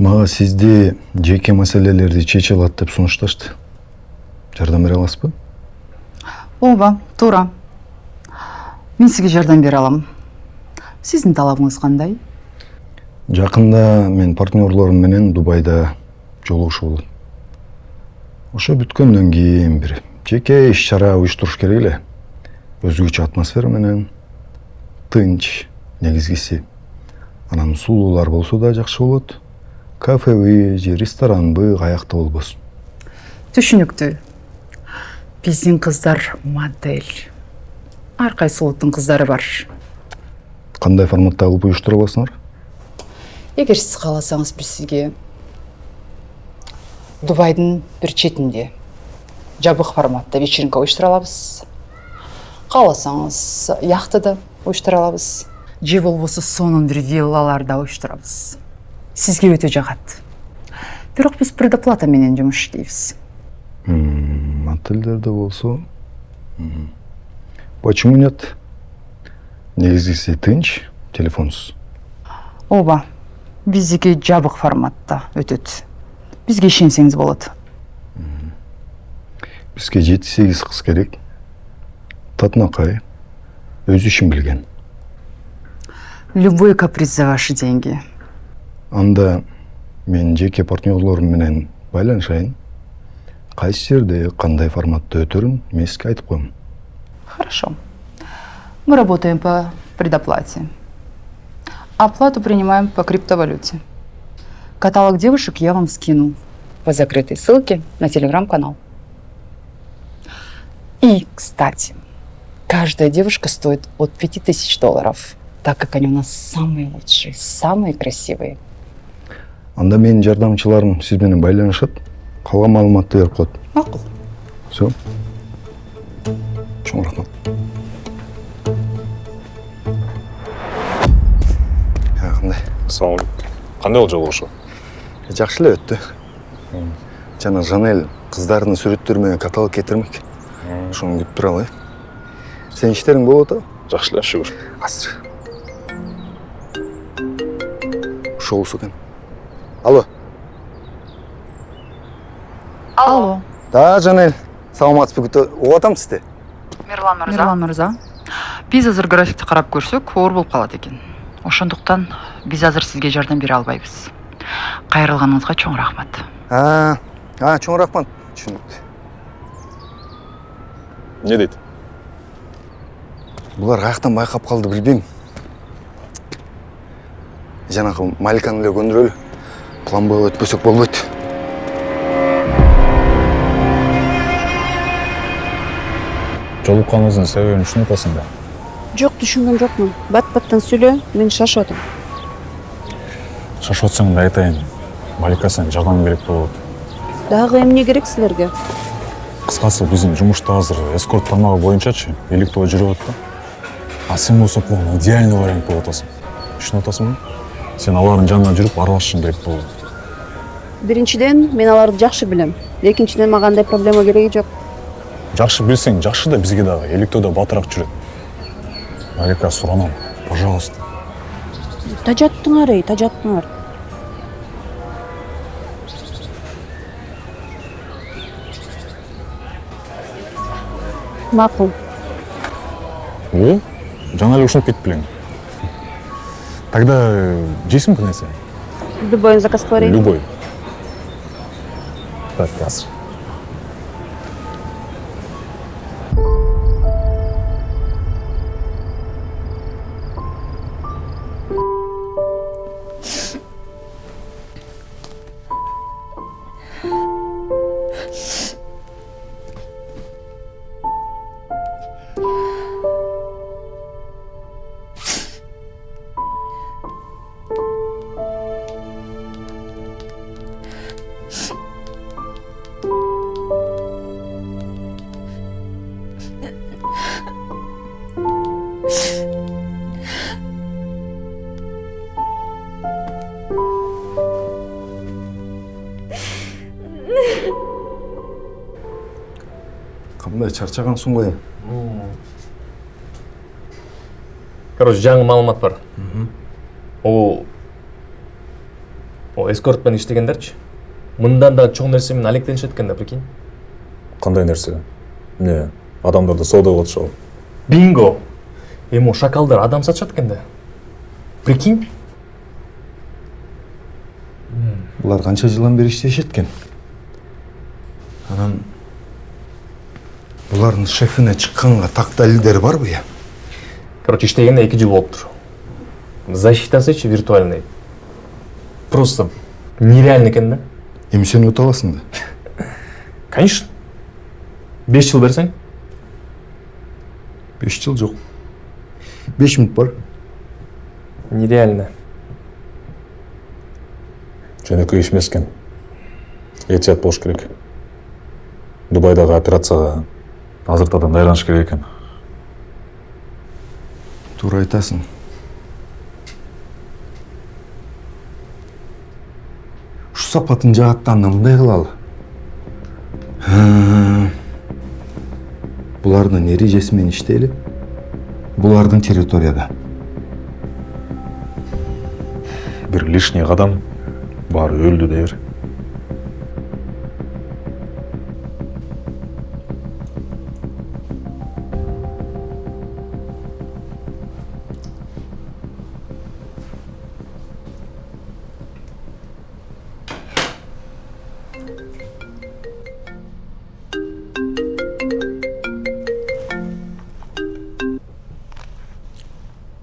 Мага сизди жеке маселелерди чече алат деп сунушташты. Жардам бере аласызбы? Ооба, туура. Мен сизге жардам бере алам. Сиздин талабыңыз кандай? Жакында мен партнерлорум менен Дубайда жолугушуу болот. Ошо бүткөндөн кийин бир жеке иш-чара уюштуруш керек эле. Өзгөчө атмосфера менен, тынч, негизгиси. Анан сулуулар болсо да жакшы болот. Кафеби же ресторанбы каякта болбосун. Түшүнүктүү. Биздин кыздар модель. Ар кайсы улуттун кыздары бар. Кандай форматта кылып уюштура аласыңар? Эгер сиз кааласаңыз, биз сизге Дубайдын бир четинде жабык форматта вечеринка уюштура алабыз. Кааласаңыз, яхтада уюштура алабыз. Же болбосо сонун бир виллаларда уюштурабыз. Сизге өтө жагат. Бирок биз предоплата менен жумуш иштейбиз. Отельдерде болсо. Почему нет? Негизгиси тынч, телефонсуз. Ооба, биздики жабык форматта өтөт. Бизге ишенсеңиз болот. Бизге 7-8 кыз керек. Татынакай, өз ишин билген. Любой каприз за ваши деньги. Анда мен жеке партнерлорум менен байланышайын. Кайсы жерде, кандай форматта өтөрүн мен сизге айтып коем. Хорошо. Мы работаем по предоплате. Оплату принимаем по криптовалюте. Каталог девушек я вам скину по закрытой ссылке на телеграм-канал. И, кстати, каждая девушка стоит от $5000, так как они у нас самые лучшие, самые красивые. Анда менин жардамчыларым сиз менен байланышат, калган маалыматты берип коет. Макул. Все. Чоң рахмат. Кандай? Салам. Кандай болду жолугушуу? Жакшы эле өттү. Жана Жанель кыздардын сүрөттөрү менен каталог кетирмек. Ошону күтүп тура алай. Сен иштериң болуп атабы? Жакшы эле, шүгүр. Азыр. Ошол экен. Алло. Алло. Да, Жанель. Саламатсызбы, угуп атам сизди. Мирлан Мырза. Биз азыр графикти карап көрсөк, оор болуп калат экен. Ошондуктан биз азыр сизге жардам бере албайбыз. Кайрылганыңызга чоң рахмат. Чоң рахмат. Түшүнүктүү. Не дейт? Булар каяктан байкап калды билбейм. Жанагы Маликаны эле көндүрөлү. План Б өтпөсөк болбойт. Жолукканыбыздын себебин түшүнүп атасың да? Жок, түшүнгөн жокмун. Бат-баттан сүйлө, мен шашып атам. Шашып атсаң да айтайын. Малика сен жаган керек болот. Дагы эмне керек силерге? Кыскасы биздин жумушта азыр эскорт тармагы боюнчачы электөө жүрүп атат да. А сен болсо бул идеальный вариант болуп атасың. Түшүнүп атасыңбы? Сен алардын жанына жүрүп аралашышың керек болот. Биринчиден, мен аларды жакшы билем. Экинчиден, мага андай проблема кереги жок. Жакшы билсең, жакшы да бизге дагы электөөдө батыраак жүрөт. Малика, суранам, пожалуйста. Тажаттыңар, тажаттыңар. Макул. Жана эле ушинуп кетип белең. Тогда жейсиңби нерсе? Любой заказ кылайын. Любой. Так, азыр. Кандай чарчагансың ғой. Короче, жаңы маалымат бар. эскортпен иштегендерчи мындан да чоң нерсе менен алектенишет экен да, прикинь. Кандай нерсе? Не, адамдарды саудага атышабы. Бинго! Эми шакалдар адам сатышат экен да. Прикинь? Булар канча жылдан бери иштешет экен? Анан булардын шефине чыкканга так далилдери барбы я? Короче, иштегенде 2 жыл болуптур. Защитасычы виртуальный. Просто нереально экен да. Эми сен өтө аласың да. Конечно. 5 жыл берсең? 5 жыл жок. 5 мүнөт бар. Нереально. Жөнөкөй иш эмес экен. Этият болуш керек. Дубайдагы операцияга азыртадан даярданыш керек экен. Туура айтасың. Ушу сапатын жааттанда мындай кылалы. Булардын эрежеси менен иштейли. Булардын территорияда. Бир лишний кадам баары өлдү дей бер.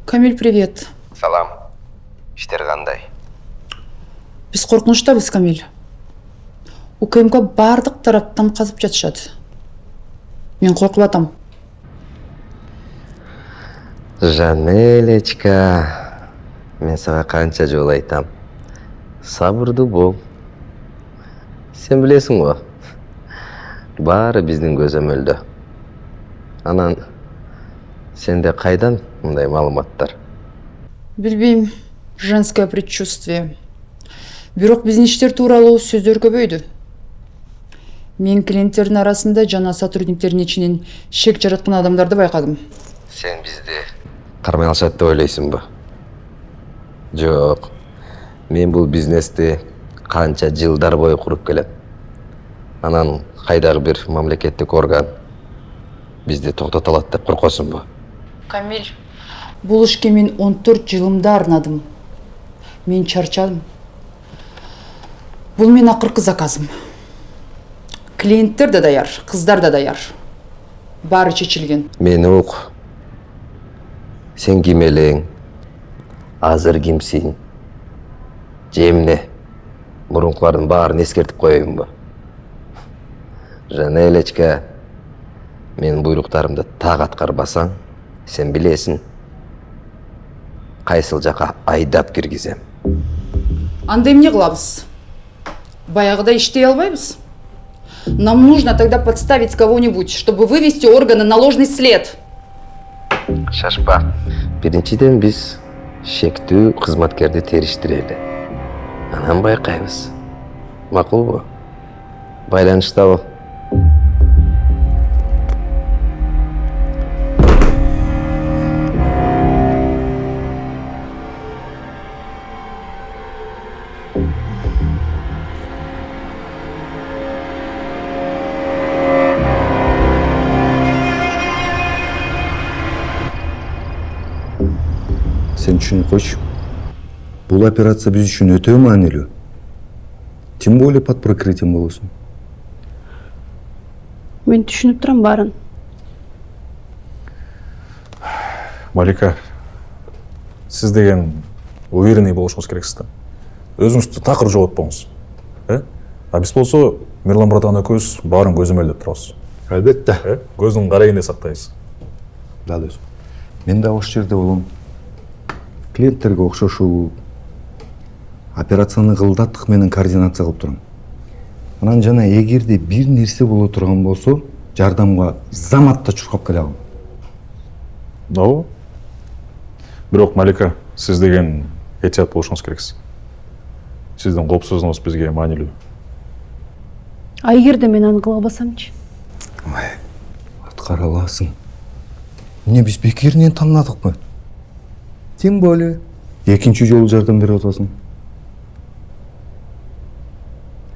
Камиль, привет. Салам. Иштер кандай? Биз коркунучтабыз, Камиль. УКМК бардык тараптан казып жатышат. Мен коркуп атам. Жанелечка, мен сага канча жолу айтам. Сабырдуу бол. Сен билесиң го. Баары биздин көзөмөлдө. Анан сенде кайдан мындай маалыматтар? Билбейм, женское предчувствие. Бирок биздин иштер тууралуу сөздөр көбөйдү. Мен клиенттердин арасында жана сотрудниктердин ичинен шек жараткан адамдарды байкадым. Сен бизди кармай алышат деп ойлойсуңбу? Жок. Мен бул бизнести канча жылдар бою куруп келем. Анан кайдагы бир мамлекеттик орган бизди токтото алат деп коркосуңбу? Камиль, бул ишке мен 14 жылымды арнадым. Мен чарчадым. Бул менин акыркы заказым. Клиенттер да даяр, кыздар да даяр. Баары чечилген. Мени ук. Сен ким элең? Азыр кимсиң? Же эмне? Мурункулардын баарын эскертип коеюнбу? Жанелечка, мен буйруктарымды так аткарбасаң, сен билесиң. Кайсыл жака айдап киргизем. Анда эмне кылабыз? Баягыда иштей албайбыз? Нам нужно тогда подставить кого-нибудь, чтобы вывести органы на ложный след. Шашпа. Биринчиден биз шектүү кызматкерди териштирели. Анан байкайбыз. Макулбу? Байланыштабы? Сен түшүнүп койчу. Бул операция биз үчүн өтө маанилүү. Тем более под прикрытием болосуң. Мен түшүнүп турам баарын. Малика, сиз деген уверенный болушуңуз керексиз да. Өзүңүздү такыр жоготпоңуз. А биз болсо Мирлан братан экөөбүз баарын көзөмөлдөп турабыз. Албетте. Көздүн карайын деп сактайбыз. Да, дос. Мен да ошол жерде болом. Клиенттерге окшошуу операцияны кылдаттык менен координация кылып турам. Анан жана эгерде бир нерсе боло турган болсо, жардамга заматта чуркап келе алам. Ооба. Бирок Малика, сиз деген этият болушуңуз керексиз. Сиздин коопсуздугуңуз бизге маанилүү. А эгерде мен аны кыла албасамчы? Аткара аласың. Эмне биз бекеринен танадыкпы? Тем более экинчи жолу жардам берип атасың.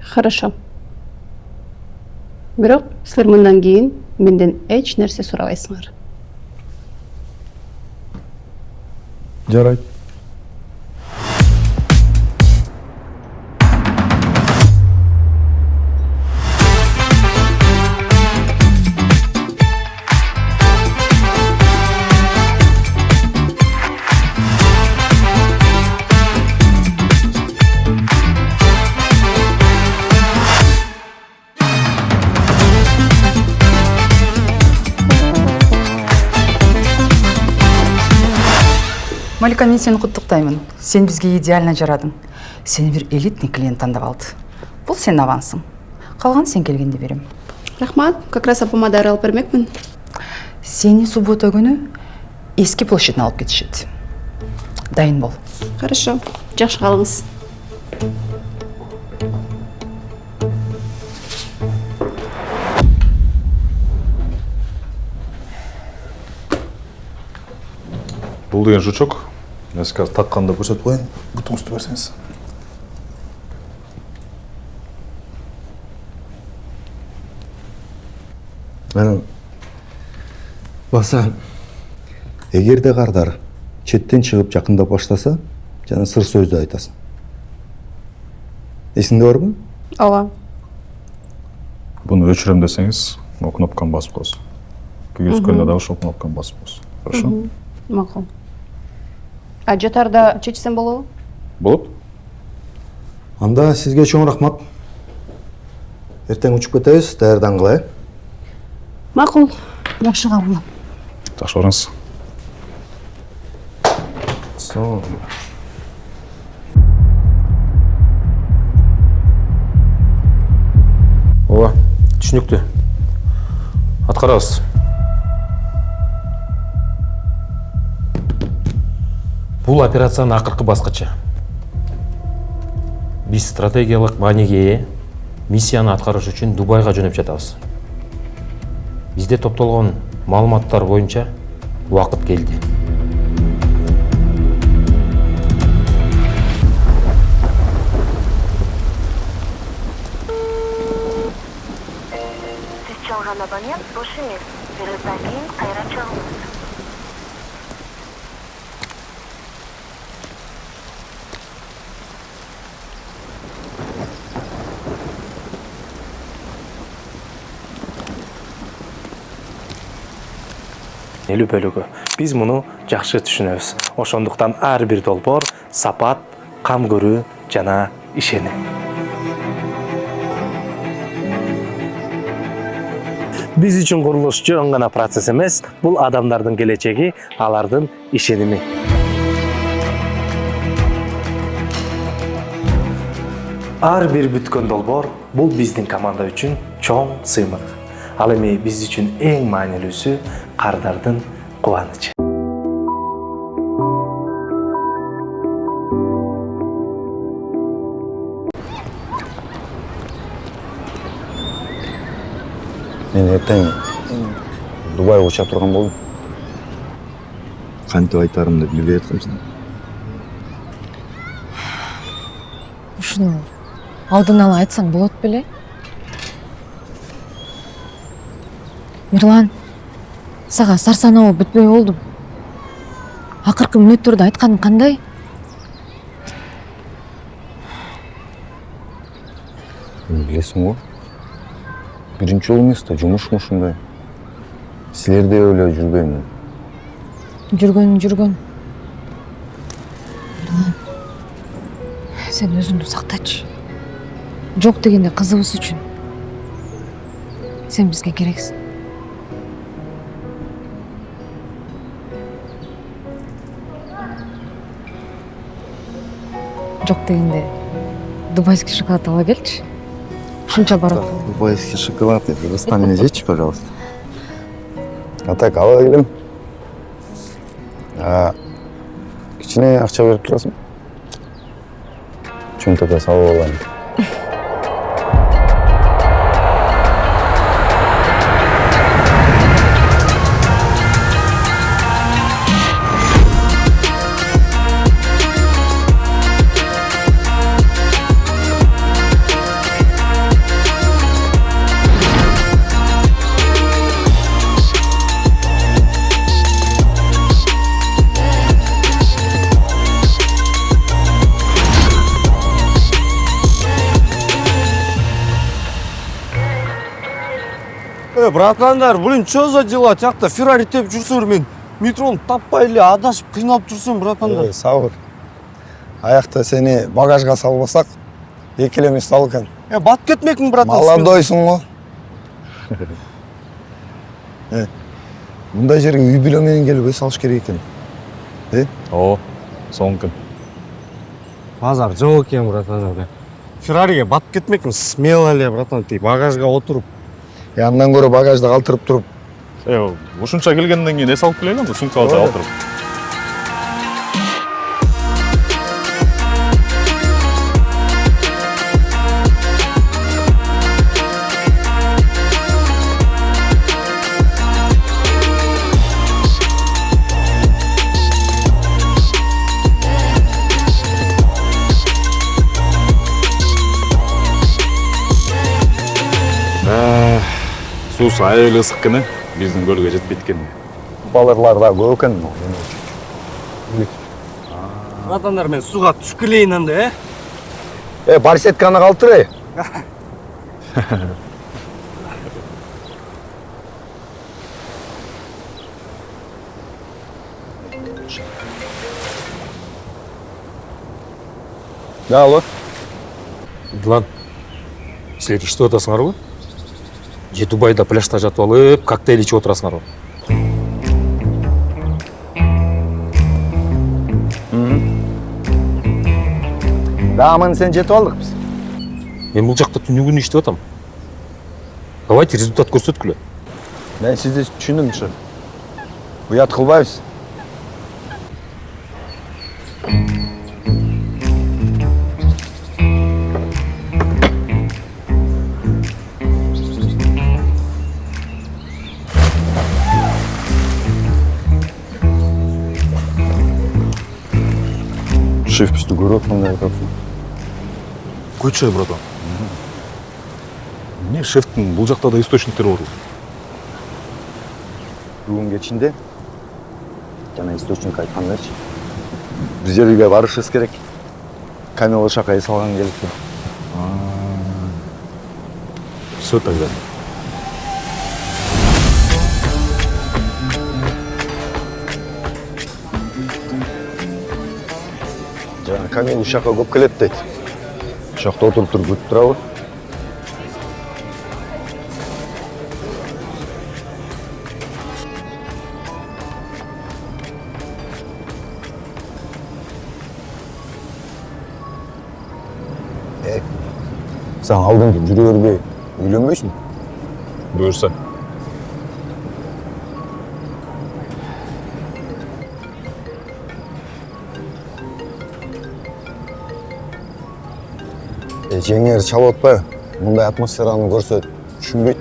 Хорошо. Бирок силер мындан кийин менден эч нерсе сурабайсыңар. Жарайт. Малика, мен сені құттықтаймын. Сен бізге идеально жарадың. Сені бір элитный клиент таңдап алды. Бұл сен авансың. Қалған сен келгенде берем. Рахмат, как раз апама дары алып бермекмин. Сені суббота күні ескі площадьна алып кетішеді. Дайын бол. Хорошо, жакшы калыңыз. Бұл деген жучок. Мен қазір таққанда көрсетіп қойын. Бүтіңізді берсеңіз. Мен баса, егер де қардар четтен шығып жақындап баштаса, жана сыр сөзді айтасың. Есіңде бар ма? Ооба. Бұны өчірем десеңіз, о кнопканы басып қойсын. Көзкөліне дауыс ол кнопканы басып қойсын. Хорошо? Макул. А жатарда чечсем болобу? Болып? Анда сізге чоң рахмат. Ертең ұшып кетеміз, даярданғылай. Макул. Жакшы кабыл. Жақсы барыңыз. Сол. Ооба, түшүнүктүү. Аткарабыз. Бул операциянын акыркы баскычы. Биз стратегиялык мааниге ээ миссияны аткарыш үчүн Дубайга жөнөп жатабыз. Бизде топтолгон маалыматтар боюнча убакыт келди. Siz çalgan abonent boş emas. Birazdan keyin qayra çalınız. Элүү бөлүгү. Биз муну жакшы түшүнөбүз. Ошондуктан ар бир долбоор сапат, кам көрүү жана ишеним. Биз үчүн курулуш жөн гана процесс эмес, бул адамдардын келечеги, алардын ишеними. Ар бир бүткөн долбоор бул биздин команда үчүн чоң сыймык. Ал эми биз үчүн эң маанилүүсү кардардын кубанычы. Мен ертең Дубайга уча турган болдум. Кантип айтарымды билбей аткамсың. Ушуну алдын ала айтсаң болот беле? Мирлан, сага сарсаноо бүтпөй болдум. Акыркы мүнөттөрдө айтканың кандай? Билесиң го? Биринчи жолу эмес да, жумушум ушундай. Силердей эле жүрбөймүн. Жүргөн. Мирлан, сен өзүңдү сактачы. Жок дегенде кызыбыз үчүн. Сен бизге керексиң. Жок дегенде дубайский шоколад ала келчи. Ушунча барат. Дубайский шоколад, Рустам, меня жечь, пожалуйста. А так, ала келем. Кичине акча берип турасың? Чөнтөккө салып алайын. братандар, блин, что за дела? Тияқта Феррари теп жүрсіңдер, мен метроны таппай эле адашып қиналып тұрсам, братандар. Сабыр. Аяқта сені багажға салбасақ, екілемес сал екен. Батып кетмекмін, братан. Молодойсың ғой. Мұндай жерге үй билеменен келіп үй салыш керек екен. О, соңкін. Базар жоқ екен, братандар. Феррариге батып кетмекмін, смело эле, братан, тей багажға отырып. Яндан көрі багажды қалтырып тұрып. Ушунча келгенден кейін эс алып келейлі, сумка алып тұрып. Сус айылы ысық кені біздің көлге жетпейді екен. Балырлар да көп екен. Братандар, мен суға түсіп келейін анда, Барсетканы қалтыр, Да, алло. Ладно. Сіздер что атасыңар ғой? Же Дубайда пляжда жатып алып, коктейль ішіп отырасыңар ғой? Да, аман сен жетіп алдық біз. Мен бұл жақта түні күні іштіп атам. Давайте результат көрсеткілі. Мен сізді түшіндім шы. Ұят қылбайбыз. Шеф бізді көріп мындай айтады. Көтші, братан. Не, шефтің бұл жақта да источниктері бар. Бүгін кечінде жаңа источник айтқандайшы. Біз жерге барышымыз керек. Камила шақайы салған келіпті. Все тогда. Жаңа Камила шақа көп келеді дейді. Шақта отырып тұрып өтіп тұра ғой. Sen aldın ki жүре бербей үйленбейсің? Бұйырса. Жеңер чалып отпай, мұндай атмосфераны көрсе түшінбейді.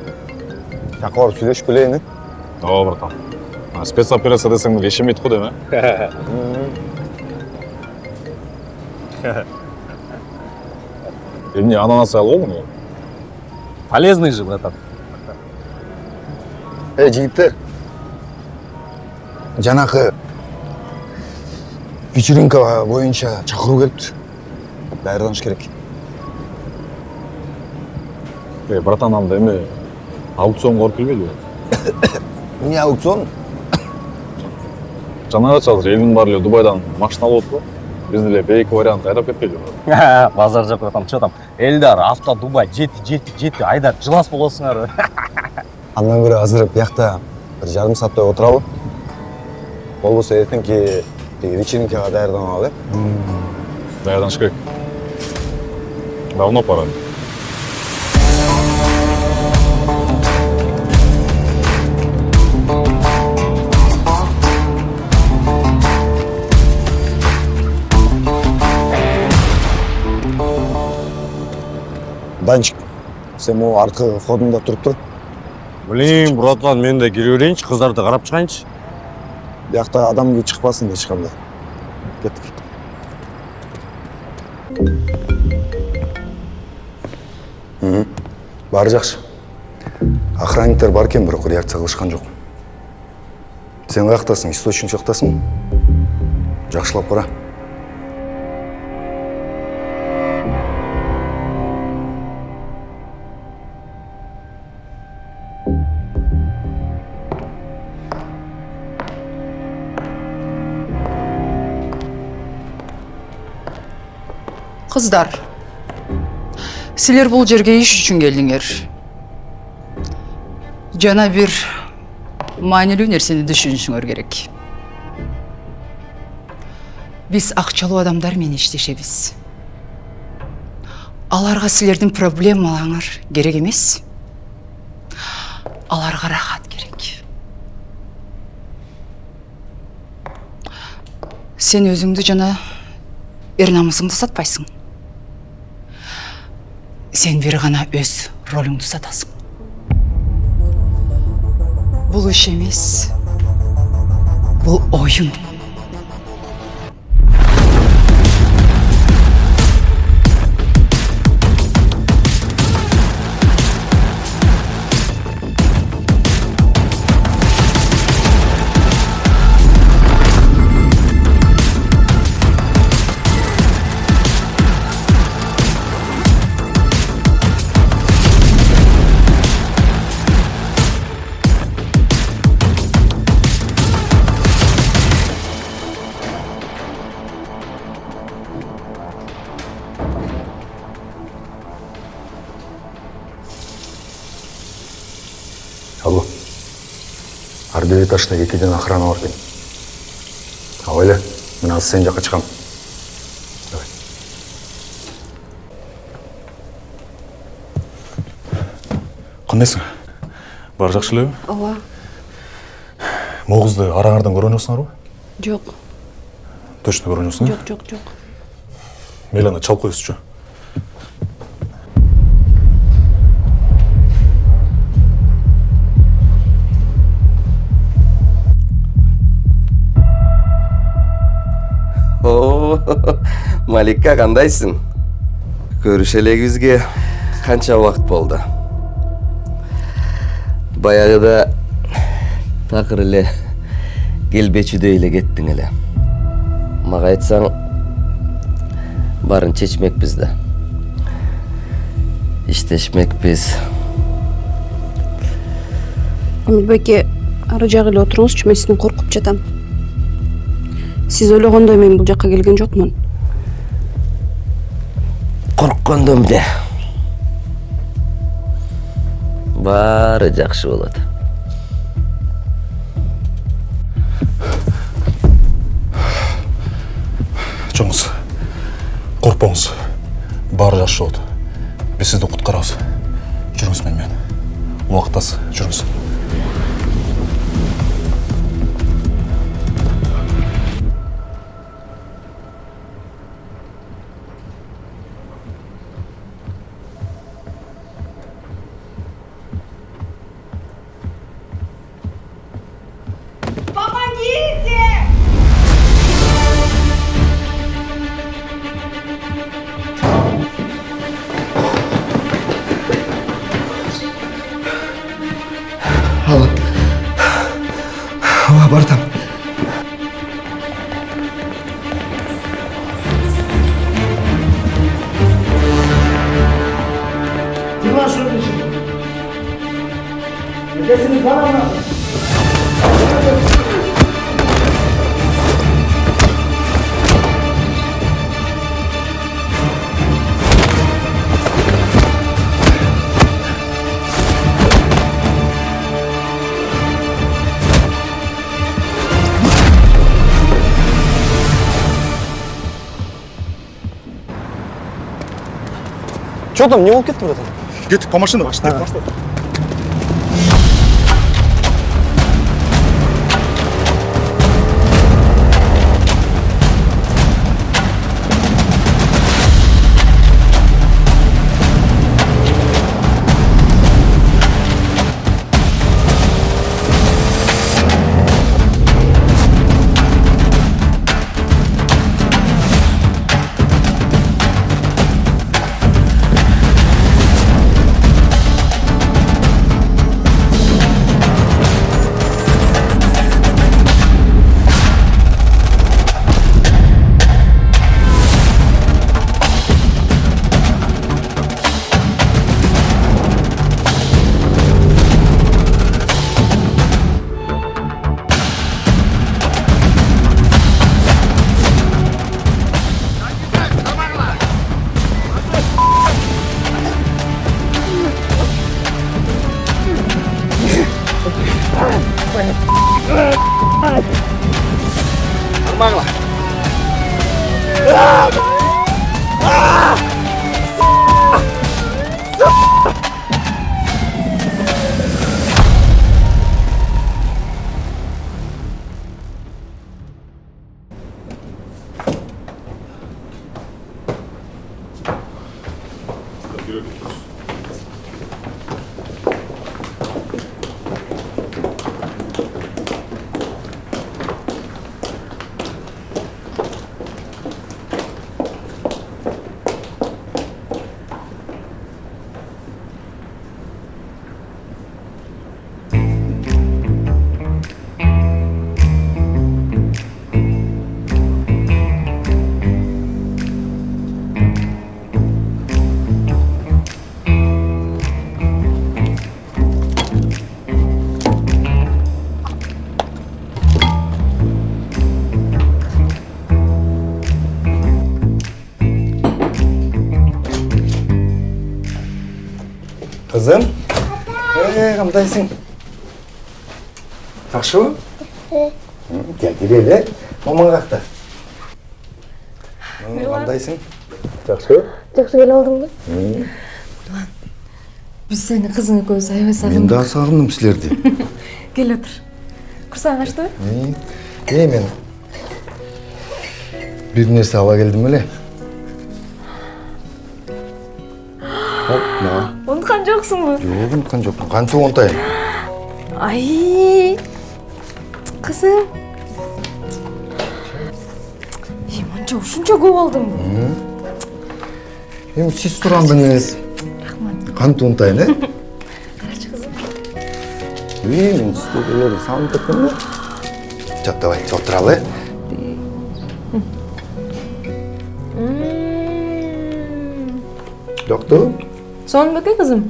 Жаққа барып сөйлешіп келейін, О, братан. Спецоперация десең ешемейді ғой деме? Емне ананас алып олың? Полезный же, братан. Жігіттер, жаңағы вечеринка бойынша шақыру келіпті. Дайырданыш керек. Братан, анда еме аукцион қорып келбейді? Не аукцион? Жаңаға чалыр, елдің барлығы Дубайдан машина алып отты. Бізді бейкі вариант айрап кетпейді. Базар жоқ, братан, что там? Эльдар, авто Дубай, жетті, айдар, жылас боласыңар. Андан көрі азыр бияқта бір жарым сааттай отыралы. Ол болса ертеңки вечеринкаға дайырдан алып. Дайырданыш керек. Давно пора. Данчик, сен ол артқы входында тұрып тұр. Блин, братан, мен де келе берейінші, қыздарды қарап шығайыншы. Бияқта адам күй шықпасын да ешқандай. Кеттік. Бары жақшы. Охранниктер бар екен, бірақ реакция қылышқан жоқ. Сен қаяқтасың, источник жақтасың? Жақшылап қара. Кыздар, силер бул жерге иш үчүн келдиңер. Жана бир маанилүү нерсени түшүнүшүңөр керек. Биз акчалуу адамдар менен иштешебиз. Аларга силердин проблемаларыңар керек эмес. Аларга рахат керек. Сен өзүңдү жана эр намысыңды сатпайсың. Сен бир гана өз ролуңду сатасың. Бул иш эмес. Бул оюн. Алло. Ардел этажда экиден охрана бар екен. Абайле, мен азыр сен жакка чыгам. Давай. Кандайсың? Бар жакшы элеби? Ооба. Могузду араңардан көргөн жоксуңарбы? Жок. Точно көргөн жоксуң? Жок. Мейлі ана чалып коесузчу. Малика, кандайсың? Көрүшелегибизге канча убакыт болду? Баягыда такыр эле келбечүдөй эле кеттиң эле. Мага айтсаң, барын чечмекпиз да. Иштешмекпиз. Амилбеке, ары жагы эле отуруңузчу, мен сизден коркуп жатам. Сиз ойлогондой мен бул жакка келген жокмун. Корккондо эмне? Баары жакшы болот. Жоңуз, коркпоңуз. Баары жакшы болот. Биз сизди куткарабыз. Жүрүңүз менен. Убакыт аз, жүрүңүз. Бардым. Что там, не волки тут? Кеттик, по машина башты. Kızım. Qandayсың? Жақшыбы? Gel girelim. Мамаң қақта? Qandayсың? Жақсы? Жақсы келе алдың ба? Біз сені қызың екеуміз аябай Мен сағындық. да сағындым сілерді. Кел отыр. Құрсағың ашты ба? Мен bir нәрсе ала келдім әле. Ұнтқан жоқсың ба? Жоқ, ұнтқан жоқпын. Қанша ұнтайын? Ай, қызым. Мұнша ұшынша көп алдың ба? Сіз тұрандыңыз. Қанша ұнтайын, ә? Қарашы қызым. Мен сіздерді сағынып кеттім. Жоқ, давай, отыралы. Жоқты? Соның бәке қызым?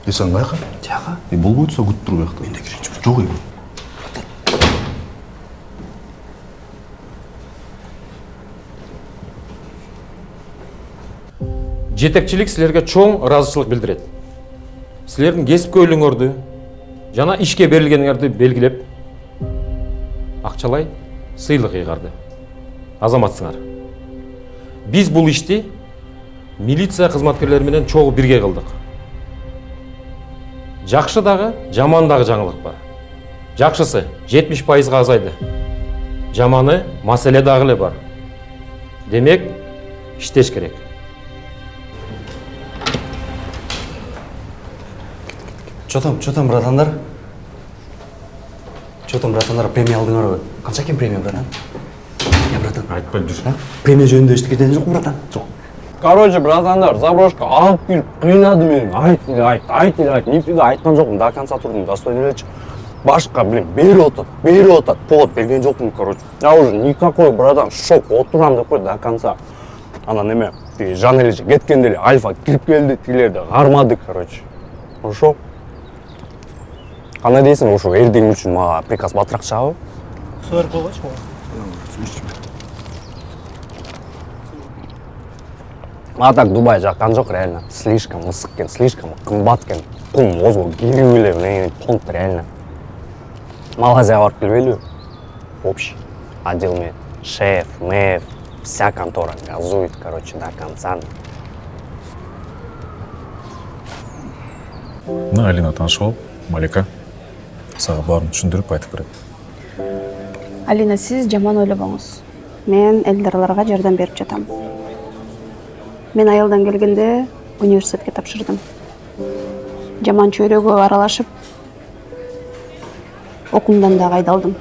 Асан қайқа? Жақа. Бұл бойды сол күтіп тұру яқты. Мен де керенші бір жоқ ебі. Жетекчилик силерге чоң ыраазычылык билдирет. Силердин кесипкөйлүгүңөрдү жана ишке берилгениңерди белгилеп, акчалай сыйлык ыйгарды. Азаматсыңар. Биз бул ишти милиция кызматкерлери менен чогуу бирге кылдык. Жакшы дагы, жаман дагы жаңылык бар. Жакшысы 70% азайды. Жаманы маселе дагы эле бар. Демек, иштеш керек. Чо там, братандар? Чо там, братандар, премия алдыңар ғой? Қанша екен премия, братан? Я, братан. Айтпай жүр. Премия жөнінде ештеңе кеткен жоқ, братан? Жоқ. Короче, братандар, заброшка алып келіп қинады мені. Айт, нифига айтқан жоқпын, до конца тұрдым, достойно речь. Башқа, бері отыр, повод берген жоқпын, короче. Я уже никакой, братан, шок, отырам деп қой, до конца. Ана неме, жан елеші кеткенде альфа кіріп келді, тилерді қармады, короче. Ошо. Қандай дейсің, ошо ертең үшін маған приказ батырақ шығабы? Сойыр қойғач ма? А так Дубай жаққан жоқ, реально. Слишком мысық кен, слишком қымбат кен. Құм, озғы, гирюле, понт, реально. Малайзия барып келбейлі? Общий. Отделмен. Шеф, меф, вся контора газует, короче, до конца. Мына Алина танышып алып, Малика саған барын түсіндіріп айтып береді. Алина, сіз жаман ойлабаңыз. Мен элдарларға жардам беріп жатам. Мен айылдан келгенде университетке тапшырдым. Жаман чөйрөгө аралашып, окумдан да кайдалдым.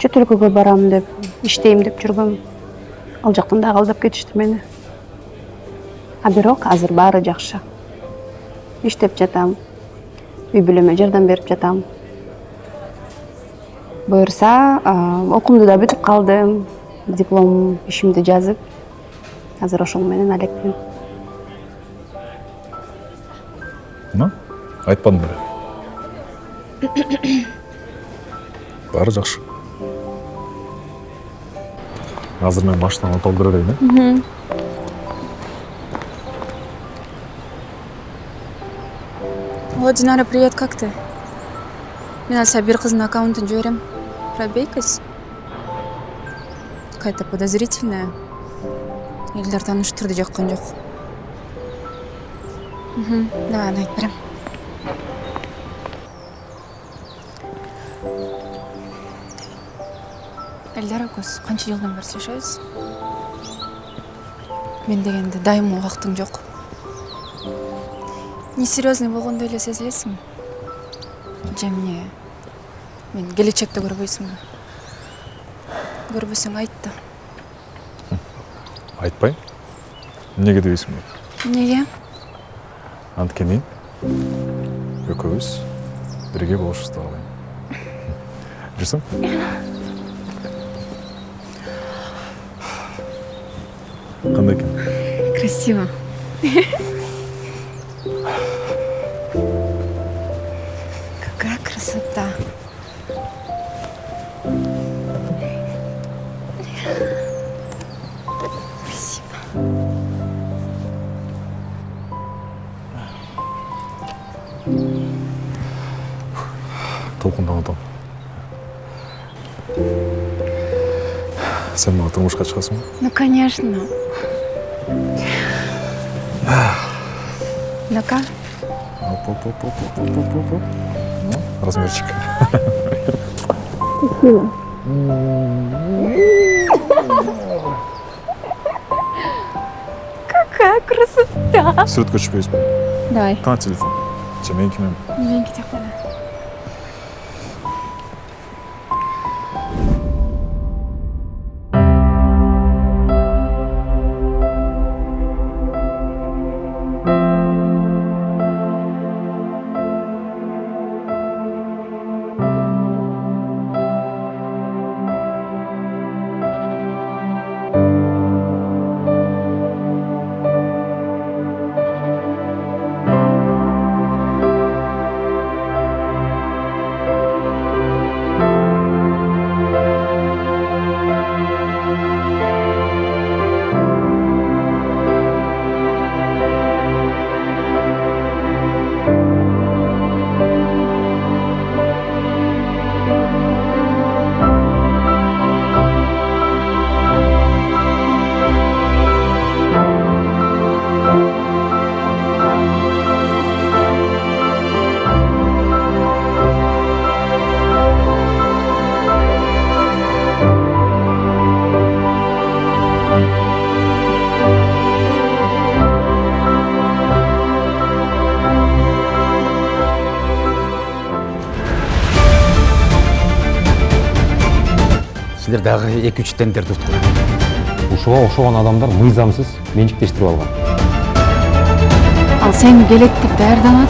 Чөт өлкөгө барам деп, иштейм деп жүргөм. Ал жактан да алдап кетишти мени. А бирок азыр баары жакшы. Иштеп жатам. Үй бүлөмө жардам берип жатам. Буюрса, окумду да бүтүп калдым. Диплом ишимди жазып, азыр ошол менен алекмин. Айтпадым беле. Бары жакшы. Азыр мен баштан отолдура берейин, э? О, Динара, привет, как ты? Мен Сабир кыздын аккаунтын жиберем. Пробейкась? Какая-то подозрительная. Элдер тааныштырды жаккан жок. Давай, аны айтып берем. Элдер акыз, канча жылдан бери жашайбыз? Мен дегенде дайым убактың жок. Не серьезный болгондой эле сезилесиңби? Же эмне? Мен келечекти көрбөйсүңбү? Көрбөсөң айт да. Айтпайм. Эмнеге дебейсиңби? Неге? Анткени экөөбүз бирге болушубузду каалайм. Жүрсөң? Кандай экен? Красиво. Какая красота. Спасибо. Толкундан атам. Сен мага турмушка чыгасыңбы? Ну, конечно. Ну-ка. Оп. Размерчик. Какая красота. Суретке түшпөйсүзбү? Давай. Кана телефон? Же меники мен? Меники телефоны. Силер дагы 2-3 тендер туткула. Ушуга окшогон адамдар мыйзамсыз менчиктештирип алган. Ал сени келет деп даярданат.